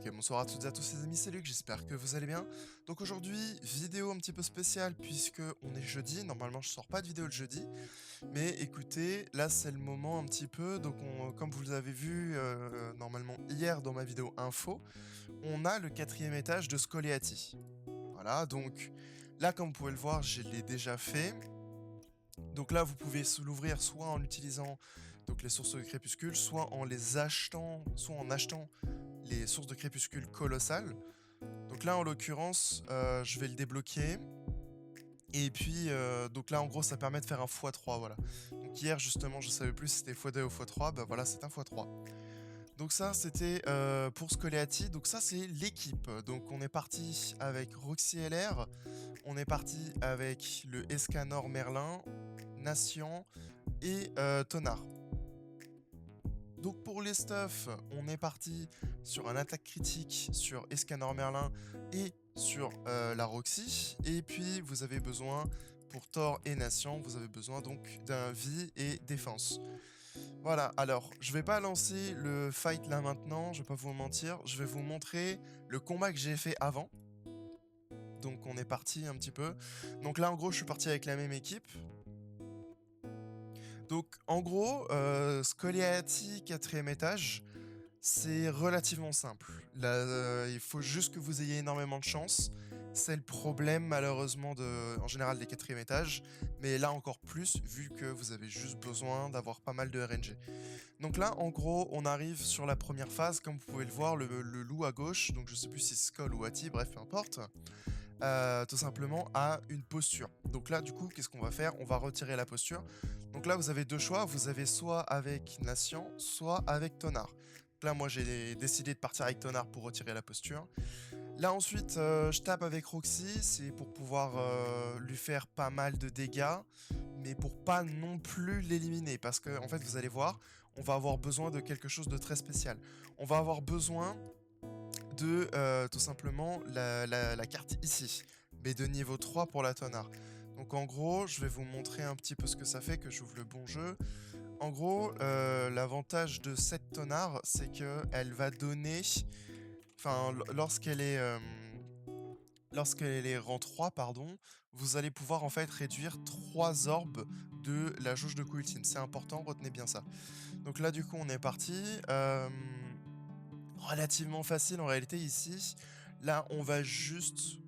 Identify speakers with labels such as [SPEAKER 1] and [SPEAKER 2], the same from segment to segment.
[SPEAKER 1] Ok, bonsoir à toutes et à tous les amis, c'est Luc, j'espère que vous allez bien. Donc aujourd'hui, vidéo un petit peu spéciale puisque on est jeudi, normalement je sors pas de vidéo le jeudi. Mais écoutez, là c'est le moment un petit peu, donc comme vous l'avez vu normalement hier dans ma vidéo info, on a le quatrième étage de Scoliati. Voilà, donc là comme vous pouvez le voir, je l'ai déjà fait. Donc là, vous pouvez l'ouvrir soit en utilisant donc les sources de crépuscule, soit en les achetant, soit en achetant les sources de crépuscule colossales. Donc là, en l'occurrence, je vais le débloquer. Et puis, donc là, en gros, ça permet de faire un x3, voilà. Donc hier, justement, je savais plus si c'était x2 ou x3, bah voilà, c'est un x3. Donc ça, c'était pour Scoliati. Donc ça, c'est l'équipe. Donc on est parti avec Roxy LR, on est parti avec le Escanor Merlin, Nation et Tonard. Donc pour les stuffs, on est parti sur un attaque critique sur Escanor Merlin et sur la Roxy. Et puis vous avez besoin, pour Thor et Nation, vous avez besoin donc d'un vie et défense. Voilà, alors je vais pas lancer le fight là maintenant, je vais pas vous mentir, je vais vous montrer le combat que j'ai fait avant. Donc on est parti un petit peu. Donc là en gros je suis parti avec la même équipe. Donc en gros, Scoliati, 4ème étage, c'est relativement simple. Là, il faut juste que vous ayez énormément de chance. C'est le problème malheureusement en général des 4ème étages, mais là encore plus vu que vous avez juste besoin d'avoir pas mal de RNG. Donc là en gros on arrive sur la première phase, comme vous pouvez le voir, le loup à gauche, donc je sais plus si c'est Skull ou Ati, bref peu importe. Tout simplement à une posture. Donc là, du coup, qu'est-ce qu'on va faire? On va retirer la posture. Donc là, vous avez deux choix. Vous avez soit avec Nation, soit avec Tonard. Donc là, moi, j'ai décidé de partir avec Tonard pour retirer la posture. Là, ensuite, je tape avec Roxy. C'est pour pouvoir lui faire pas mal de dégâts, mais pour pas non plus l'éliminer. Parce que, en fait, vous allez voir, on va avoir besoin de quelque chose de très spécial. On va avoir besoin de tout simplement la carte ici, mais de niveau 3 pour la tonard. Donc en gros, je vais vous montrer un petit peu ce que ça fait, que j'ouvre le bon jeu. En gros, l'avantage de cette tonard, c'est qu'elle va donner... Enfin, lorsqu'elle est rang 3, pardon, vous allez pouvoir en fait réduire 3 orbes de la jauge de coup ultime. C'est important, retenez bien ça. Donc là, du coup, on est parti. Relativement facile en réalité ici. Là, on va juste,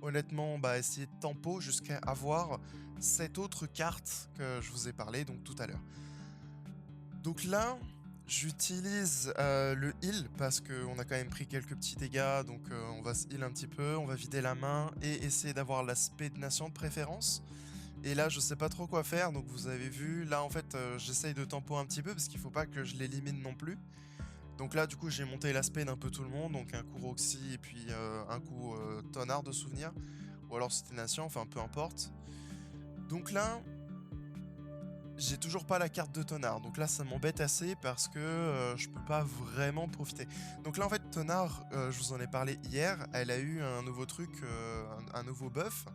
[SPEAKER 1] honnêtement, essayer de tempo jusqu'à avoir cette autre carte que je vous ai parlé donc tout à l'heure. Donc là, j'utilise le heal parce qu'on a quand même pris quelques petits dégâts, donc on va se heal un petit peu, on va vider la main et essayer d'avoir l'aspect de nation de préférence. Et là, je sais pas trop quoi faire, donc vous avez vu, là en fait, j'essaye de tempo un petit peu parce qu'il faut pas que je l'élimine non plus. Donc là, du coup, j'ai monté l'aspect d'un peu tout le monde, donc un coup Roxy et puis un coup Tonard de souvenir, ou alors c'était Nation, enfin peu importe. Donc là, j'ai toujours pas la carte de Tonard, donc là ça m'embête assez parce que je peux pas vraiment profiter. Donc là en fait Tonard, je vous en ai parlé hier, elle a eu un nouveau truc, un nouveau buff.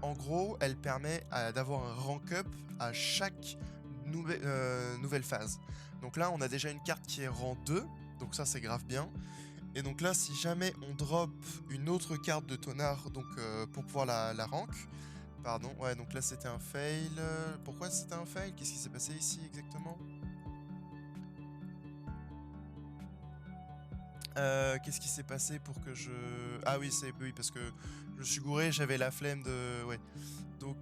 [SPEAKER 1] En gros, elle permet d'avoir un rank up à chaque nouvelle phase. Donc là on a déjà une carte qui est rang 2, donc ça c'est grave bien. Et donc là si jamais on drop une autre carte de Tonard donc, pour pouvoir la rank, pardon, ouais, donc là c'était un fail. Pourquoi c'était un fail? Qu'est-ce qui s'est passé ici exactement? Qu'est-ce qui s'est passé pour que je... Ah oui, c'est oui, parce que je suis gouré, j'avais la flemme de... Ouais. Donc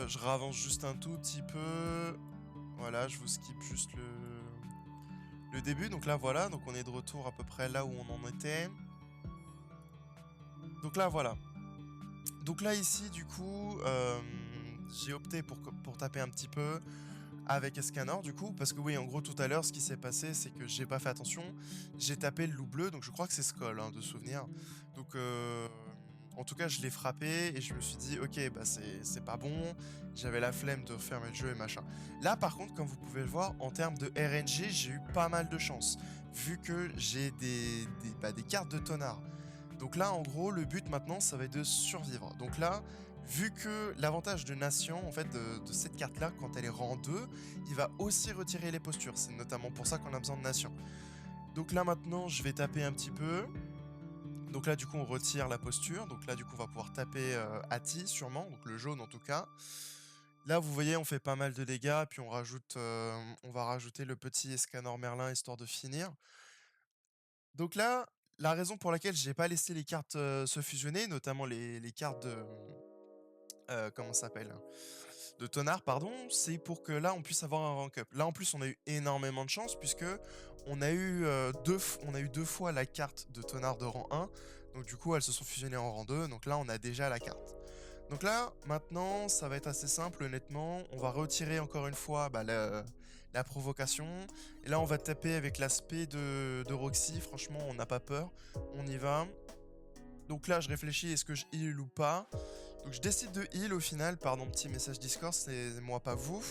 [SPEAKER 1] je ravance juste un tout petit peu. Voilà, je vous skip juste le début. Donc là, voilà, donc on est de retour à peu près là où on en était. Donc là, voilà. Donc là, ici, du coup, j'ai opté pour taper un petit peu avec Escanor, du coup, parce que oui, en gros, tout à l'heure, ce qui s'est passé, c'est que j'ai pas fait attention. J'ai tapé le loup bleu, donc je crois que c'est Skull, hein, de souvenir. Donc, en tout cas, je l'ai frappé et je me suis dit, ok, bah c'est pas bon. J'avais la flemme de refermer le jeu et machin. Là, par contre, comme vous pouvez le voir, en termes de RNG, j'ai eu pas mal de chance, vu que j'ai des cartes de tonard. Donc là, en gros, le but maintenant, ça va être de survivre. Donc là, vu que l'avantage de Nation, en fait, de cette carte-là, quand elle est rang 2, il va aussi retirer les postures. C'est notamment pour ça qu'on a besoin de Nation. Donc là, maintenant, je vais taper un petit peu. Donc là, du coup, on retire la posture. Donc là, du coup, on va pouvoir taper Ati, sûrement. Donc le jaune, en tout cas. Là, vous voyez, on fait pas mal de dégâts. Puis on rajoute, on va rajouter le petit Escanor Merlin, histoire de finir. Donc là, la raison pour laquelle j'ai pas laissé les cartes se fusionner, notamment les cartes de... comment ça s'appelle? De Tonard, pardon, c'est pour que là, on puisse avoir un rank up. Là, en plus, on a eu énormément de chance, puisque on a eu deux fois la carte de Tonard de rang 1. Donc du coup, elles se sont fusionnées en rang 2. Donc là, on a déjà la carte. Donc là, maintenant, ça va être assez simple, honnêtement. On va retirer encore une fois la provocation. Et là, on va taper avec l'aspect de Roxy. Franchement, on n'a pas peur. On y va. Donc là, je réfléchis, est-ce que je heal ou pas? Donc je décide de heal au final, pardon, petit message Discord, c'est moi pas vous.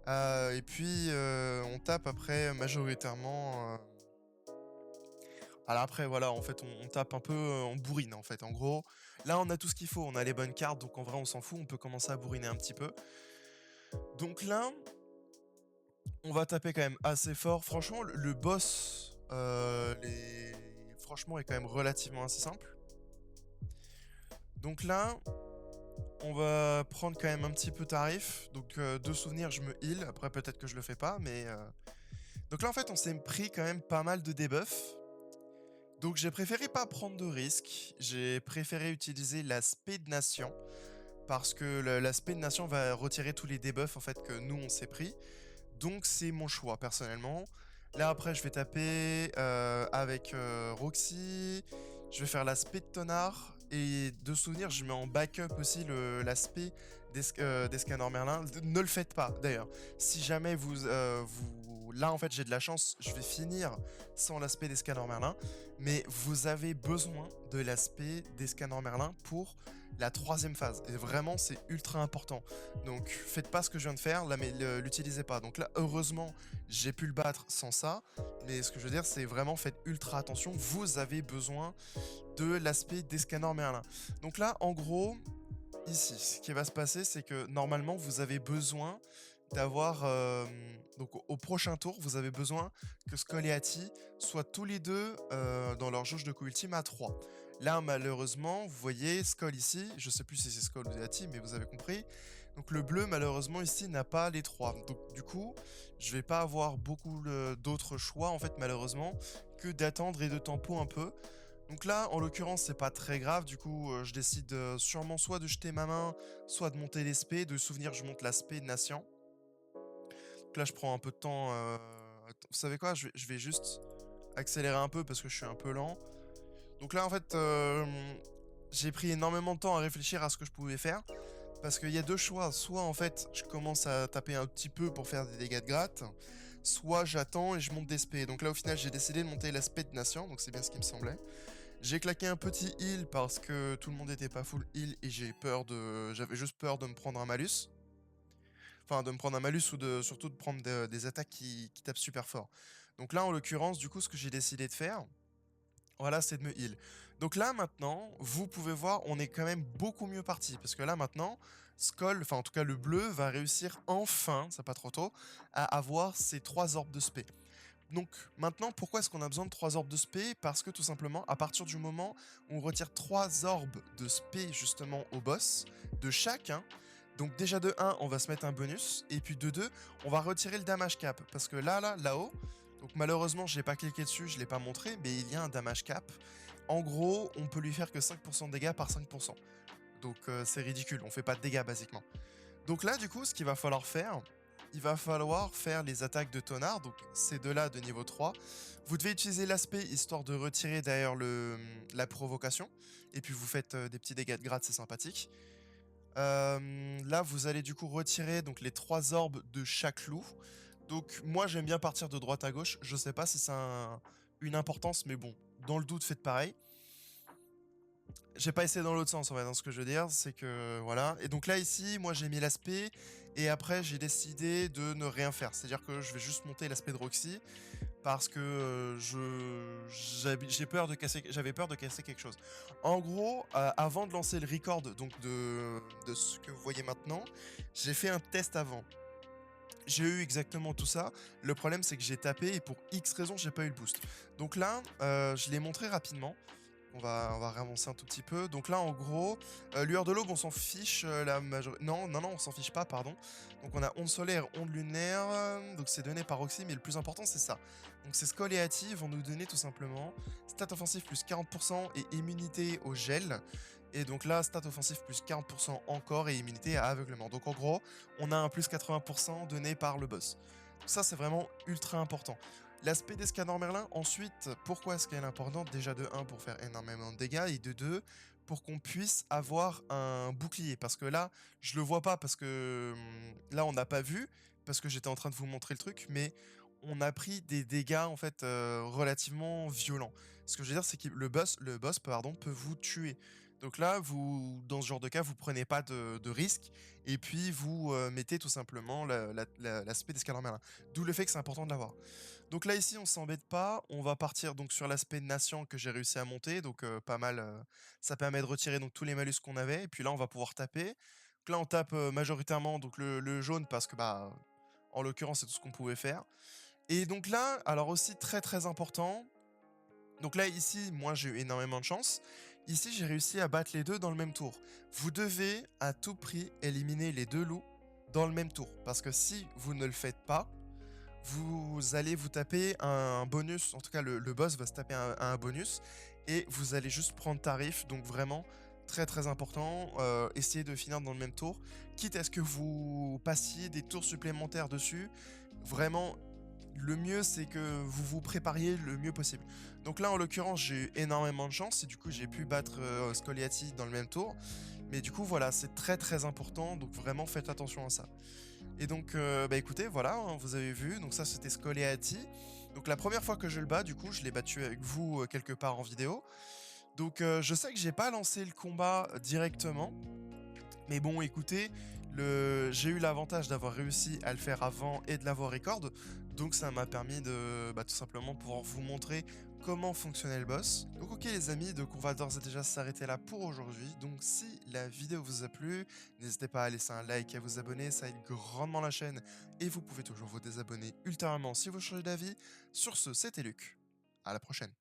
[SPEAKER 1] Et puis on tape après majoritairement... Alors après voilà, en fait on tape un peu, on bourrine en fait, en gros. Là on a tout ce qu'il faut, on a les bonnes cartes, donc en vrai on s'en fout, on peut commencer à bourriner un petit peu. Donc là, on va taper quand même assez fort. Franchement, le boss, franchement, est quand même relativement assez simple. Donc là, on va prendre quand même un petit peu tarif. Donc de souvenir, je me heal. Après, peut-être que je le fais pas, mais... Donc là, en fait, on s'est pris quand même pas mal de debuffs. Donc j'ai préféré pas prendre de risques. J'ai préféré utiliser la Speed Nation. Parce que la Speed Nation va retirer tous les debuffs en fait que nous, on s'est pris. Donc c'est mon choix, personnellement. Là, après, je vais taper avec Roxy. Je vais faire l'aspect de Tonard. Et de souvenir, je mets en backup aussi l'aspect d'Escanor Merlin. Ne le faites pas, d'ailleurs. Si jamais Là, en fait, j'ai de la chance. Je vais finir sans l'aspect d'Escanor Merlin. Mais vous avez besoin de l'aspect d'Escanor Merlin pour la troisième phase. Et vraiment, c'est ultra important. Donc, faites pas ce que je viens de faire, là, mais l'utilisez pas. Donc là, heureusement, j'ai pu le battre sans ça. Mais ce que je veux dire, c'est vraiment, faites ultra attention. Vous avez besoin de l'aspect d'Escanor Merlin. Donc là, en gros, ici, ce qui va se passer, c'est que normalement, vous avez besoin d'avoir... donc au prochain tour, vous avez besoin que Skoll et Ati soient tous les deux dans leur jauge de coup ultime à 3. Là, malheureusement, vous voyez Skoll ici, je sais plus si c'est Skoll ou Ati, mais vous avez compris. Donc le bleu, malheureusement, ici, n'a pas les 3. Donc du coup, je vais pas avoir beaucoup d'autres choix, en fait, malheureusement, que d'attendre et de tempo un peu. Donc là, en l'occurrence, c'est pas très grave. Du coup, je décide sûrement soit de jeter ma main, soit de monter l'espé. De souvenir, je monte l'aspect Nation. Donc là, je prends un peu de temps. Vous savez quoi, je vais juste accélérer un peu parce que je suis un peu lent. Donc là, en fait, j'ai pris énormément de temps à réfléchir à ce que je pouvais faire. Parce qu'il y a deux choix. Soit, en fait, je commence à taper un petit peu pour faire des dégâts de gratte. Soit j'attends et je monte d'espé. Donc là, au final, j'ai décidé de monter l'aspect de Nation. Donc c'est bien ce qui me semblait. J'ai claqué un petit heal parce que tout le monde n'était pas full heal et j'avais juste peur de me prendre un malus. Enfin, de me prendre un malus ou surtout de prendre des attaques qui tapent super fort. Donc là, en l'occurrence, du coup, ce que j'ai décidé de faire, voilà, c'est de me heal. Donc là, maintenant, vous pouvez voir, on est quand même beaucoup mieux parti. Parce que là, maintenant, Skoll, enfin en tout cas le bleu, va réussir enfin, c'est pas trop tôt, à avoir ses 3 orbes de spé. Donc maintenant, pourquoi est-ce qu'on a besoin de 3 orbes de spé? Parce que tout simplement, à partir du moment où on retire 3 orbes de spé justement au boss, de chaque, hein, donc déjà de 1, on va se mettre un bonus, et puis de 2, on va retirer le damage cap. Parce que là-haut, donc malheureusement, j'ai pas cliqué dessus, je l'ai pas montré, mais il y a un damage cap. En gros, on peut lui faire que 5% de dégâts par 5%. Donc c'est ridicule, on fait pas de dégâts basiquement. Donc là, du coup, ce qu'il va falloir faire, il va falloir faire les attaques de Tonard, donc ces deux-là de niveau 3. Vous devez utiliser l'aspect histoire de retirer d'ailleurs la provocation, et puis vous faites des petits dégâts de gratte, c'est sympathique. Là, vous allez du coup retirer donc, les 3 orbes de chaque loup. Donc moi, j'aime bien partir de droite à gauche, je sais pas si c'est une importance, mais bon, dans le doute, faites pareil. J'ai pas essayé dans l'autre sens en fait, dans ce que je veux dire, c'est que voilà. Et donc là ici, moi j'ai mis l'aspect et après j'ai décidé de ne rien faire. C'est-à-dire que je vais juste monter l'aspect de Roxy parce que j'avais peur de casser quelque chose. En gros, avant de lancer le record donc de ce que vous voyez maintenant, j'ai fait un test avant. J'ai eu exactement tout ça. Le problème c'est que j'ai tapé et pour X raisons j'ai pas eu le boost. Donc là, je l'ai montré rapidement. On va réavancer un tout petit peu. Donc là, en gros, lueur de l'aube, on s'en fiche, la majorité. Non, non, non, on s'en fiche pas, pardon. Donc on a onde solaire, onde lunaire, donc c'est donné par Roxy, mais le plus important, c'est ça. Donc c'est Scoleati, ils vont nous donner tout simplement stat offensif plus 40% et immunité au gel. Et donc là, stat offensif plus 40% encore et immunité à aveuglement. Donc en gros, on a un plus 80% donné par le boss. Donc ça, c'est vraiment ultra important. L'aspect des scanners Merlin, ensuite, pourquoi est-ce qu'elle est importante? Déjà de un pour faire énormément de dégâts, et de 2 pour qu'on puisse avoir un bouclier. Parce que là, je le vois pas, parce que là, on n'a pas vu, parce que j'étais en train de vous montrer le truc, mais on a pris des dégâts en fait relativement violents. Ce que je veux dire, c'est que le boss pardon, peut vous tuer. Donc là, vous, dans ce genre de cas, vous prenez pas de risque, et puis vous mettez tout simplement l'aspect des scanners Merlin. D'où le fait que c'est important de l'avoir. Donc là ici on s'embête pas, on va partir donc sur l'aspect nation que j'ai réussi à monter, donc pas mal, ça permet de retirer donc tous les malus qu'on avait, et puis là on va pouvoir taper. Donc là on tape majoritairement donc le jaune parce que bah en l'occurrence c'est tout ce qu'on pouvait faire. Et donc là, alors aussi très très important, donc là ici moi j'ai eu énormément de chance, ici j'ai réussi à battre les deux dans le même tour. Vous devez à tout prix éliminer les deux loups dans le même tour, parce que si vous ne le faites pas, vous allez vous taper un bonus, en tout cas le boss va se taper un bonus, et vous allez juste prendre tarif, donc vraiment très très important, essayez de finir dans le même tour, quitte à ce que vous passiez des tours supplémentaires dessus, vraiment le mieux c'est que vous vous prépariez le mieux possible. Donc là en l'occurrence j'ai eu énormément de chance, et du coup j'ai pu battre Scoliati dans le même tour, mais du coup voilà c'est très très important, donc vraiment faites attention à ça. Et donc, bah écoutez, voilà, hein, vous avez vu, donc ça c'était Scoleati. Donc la première fois que je le bats, du coup, je l'ai battu avec vous quelque part en vidéo. Donc je sais que j'ai pas lancé le combat directement, mais bon, écoutez, j'ai eu l'avantage d'avoir réussi à le faire avant et de l'avoir record, donc ça m'a permis de tout simplement pouvoir vous montrer comment fonctionnait le boss. Donc ok les amis, donc on va d'ores et déjà s'arrêter là pour aujourd'hui. Donc si la vidéo vous a plu, n'hésitez pas à laisser un like et à vous abonner, ça aide grandement la chaîne, et vous pouvez toujours vous désabonner ultérieurement si vous changez d'avis. Sur ce, c'était Luc, à la prochaine.